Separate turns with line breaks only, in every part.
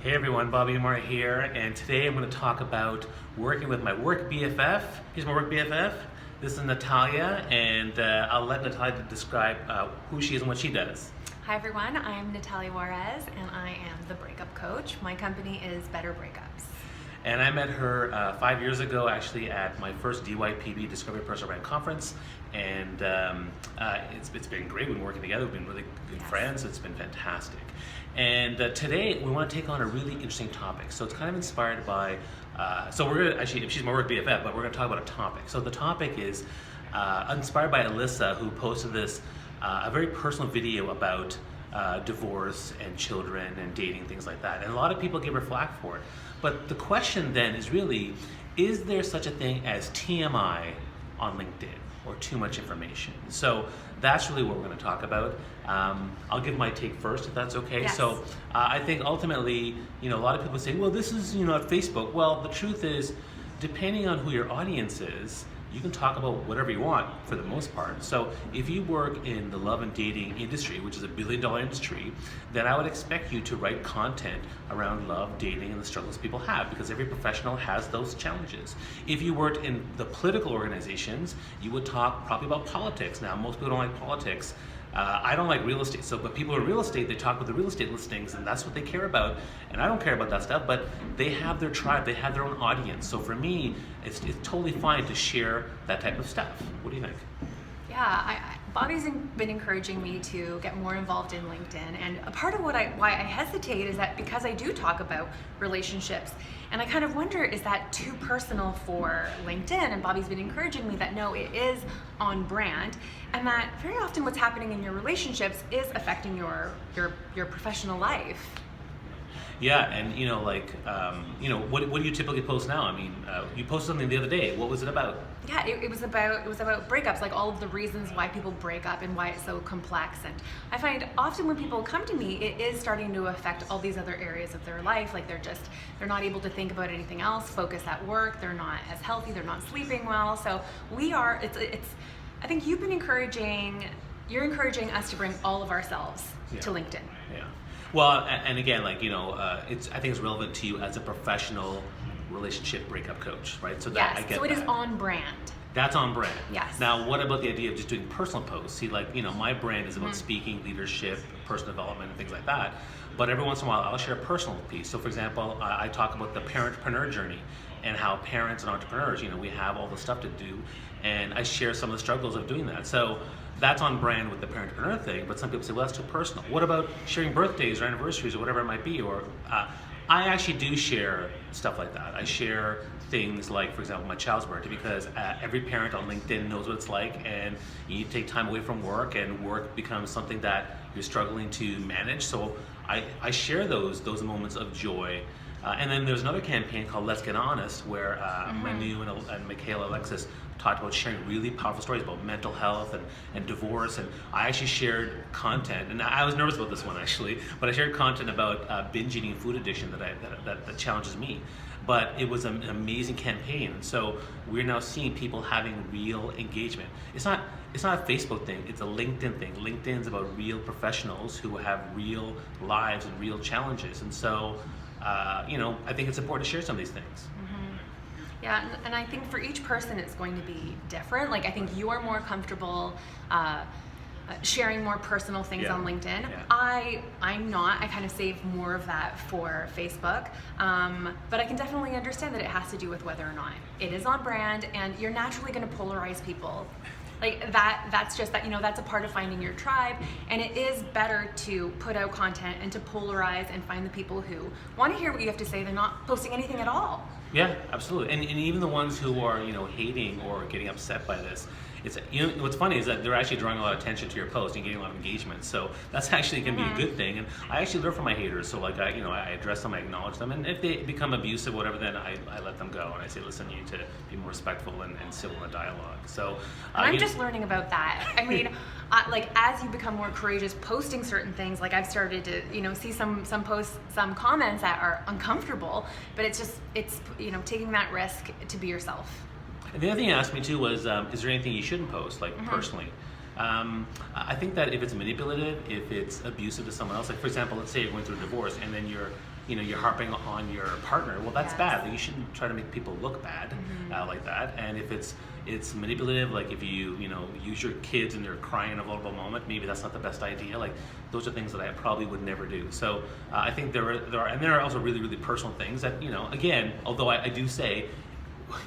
Hey everyone, Bobby and Mara here, and today I'm going to talk about working with my work BFF. Here's my work BFF. This is Natalia, and I'll let Natalia describe who she is and what she does.
Hi everyone, I'm Natalia Juarez, and I am the breakup coach. My company is Better Breakups.
And I met her 5 years ago, actually, at my first DYPB Discovery Personal Brand Conference, and it's been great. We've been working together. We've been really good friends. It's been fantastic. And today we want to take on a really interesting topic. So it's kind of inspired by, so we're gonna, actually, she's my work BFF, but we're gonna talk about a topic. So the topic is inspired by Alyssa, who posted this, a very personal video about divorce and children and dating, things like that. And a lot of people give her flack for it. But the question then is really, is there such a thing as TMI on LinkedIn, or too much information? So that's really what we're going to talk about. I'll give my take first, if that's okay.
Yes.
So I think ultimately, a lot of people say, well, this is, at Facebook. Well, the truth is, depending on who your audience is, you can talk about whatever you want for the most part. So if you work in the love and dating industry, which is a $1 billion industry, then I would expect you to write content around love, dating, and the struggles people have, because every professional has those challenges. If you worked in the political organizations, you would talk probably about politics. Now, most people don't like politics. I don't like real estate, but people in real estate, they talk about the real estate listings, and that's what they care about. And I don't care about that stuff, but they have their tribe, they have their own audience. So for me, it's totally fine to share that type of stuff. What do you think?
Yeah, Bobby's been encouraging me to get more involved in LinkedIn, and a part of why I hesitate is that because I do talk about relationships, and I kind of wonder, is that too personal for LinkedIn? And Bobby's been encouraging me that no, it is on brand, and that very often what's happening in your relationships is affecting your professional life.
Yeah, and what do you typically post now? I mean, you posted something the other day. What was it about?
Yeah, it was about breakups, like all of the reasons why people break up and why it's so complex. And I find often when people come to me, it is starting to affect all these other areas of their life. Like they're not able to think about anything else, focus at work. They're not as healthy. They're not sleeping well. So I think you're encouraging us to bring all of ourselves to LinkedIn.
Yeah. Well, and again, I think it's relevant to you as a professional relationship breakup coach, right? So that
yes,
I get
so it
that.
is on brand.
That's on brand.
Yes.
Now, what about the idea of just doing personal posts? See, my brand is about speaking, leadership, personal development, and things like that. But every once in a while, I'll share a personal piece. So, for example, I talk about the parentpreneur journey and how parents and entrepreneurs, we have all the stuff to do, and I share some of the struggles of doing that. So that's on brand with the parentpreneur thing, but some people say, well, that's too personal. What about sharing birthdays or anniversaries or whatever it might be? Or I actually do share stuff like that. I share things like, for example, my child's birthday, because every parent on LinkedIn knows what it's like, and you need to take time away from work, and work becomes something that you're struggling to manage. So I share those moments of joy. And then there's another campaign called Let's Get Honest, where Manu and Michaela Alexis talked about sharing really powerful stories about mental health and divorce. And I actually shared content, and I was nervous about this one actually, but I shared content about binge eating and food addiction that challenges me. But it was an amazing campaign, and so we're now seeing people having real engagement. It's not a Facebook thing, it's a LinkedIn thing. LinkedIn's about real professionals who have real lives and real challenges, and so I think it's important to share some of these things.
Yeah, and I think for each person it's going to be different. Like I think you're more comfortable sharing more personal things on LinkedIn. Yeah. I'm not. I kind of save more of that for Facebook. But I can definitely understand that it has to do with whether or not it is on brand, and you're naturally going to polarize people. Like that's just that, that's a part of finding your tribe, and it is better to put out content and to polarize and find the people who want to hear what you have to say. They're not posting anything at all.
Yeah, absolutely. And even the ones who are, hating or getting upset by this, it's, what's funny is that they're actually drawing a lot of attention to your post and getting a lot of engagement. So that's actually can be a good thing. And I actually learn from my haters. So I address them, I acknowledge them, and if they become abusive, whatever, then I let them go. And I say, listen, you need to be more respectful and civil in the dialogue. So
I'm just learning about that. I mean, as you become more courageous posting certain things, like I've started to, see some posts, some comments that are uncomfortable, but it's taking that risk to be yourself.
And the other thing you asked me too was, is there anything you shouldn't post, personally? I think that if it's manipulative, if it's abusive to someone else, like for example, let's say you're going through a divorce and then you're you're harping on your partner, well, that's
Yes.
bad. Like, you shouldn't try to make people look bad like that. And if it's manipulative, like if you use your kids and they're crying in a vulnerable moment, maybe that's not the best idea. Like those are things that I probably would never do. So I think there are also really, really personal things that, again, although I do say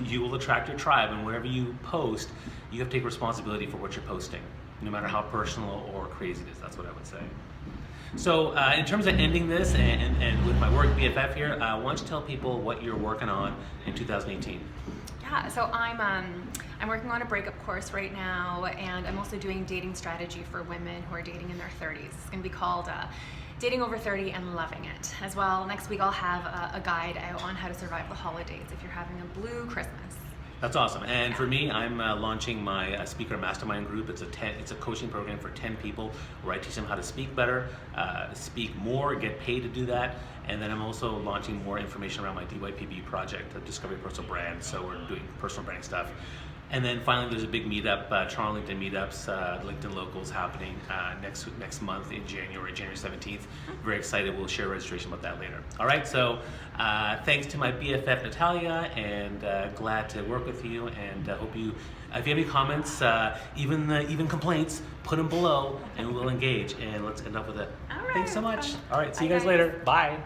you will attract your tribe, and wherever you post, you have to take responsibility for what you're posting, no matter how personal or crazy it is. That's what I would say. So in terms of ending this and with my work BFF here, why don't you tell people what you're working on in 2018?
Yeah, so I'm working on a breakup course right now, and I'm also doing dating strategy for women who are dating in their 30s. It's going to be called Dating Over 30 and Loving It. As well, next week I'll have a guide out on how to survive the holidays if you're having a blue Christmas.
That's awesome. And for me, I'm launching my speaker mastermind group. It's a coaching program for 10 people where I teach them how to speak better, speak more, get paid to do that. And then I'm also launching more information around my DYPB project, the Discovery Personal Brand. So we're doing personal branding stuff. And then finally, there's a big meetup, Toronto LinkedIn meetups, LinkedIn Locals happening next month in January 17th. Very excited. We'll share registration about that later. All right. So thanks to my BFF Natalia, and glad to work with you. And hope you, if you have any comments, even complaints, put them below, and we'll engage. And let's end up with it.
All right.
Thanks so much.
Fun.
All right. See you
Bye,
guys later. Bye.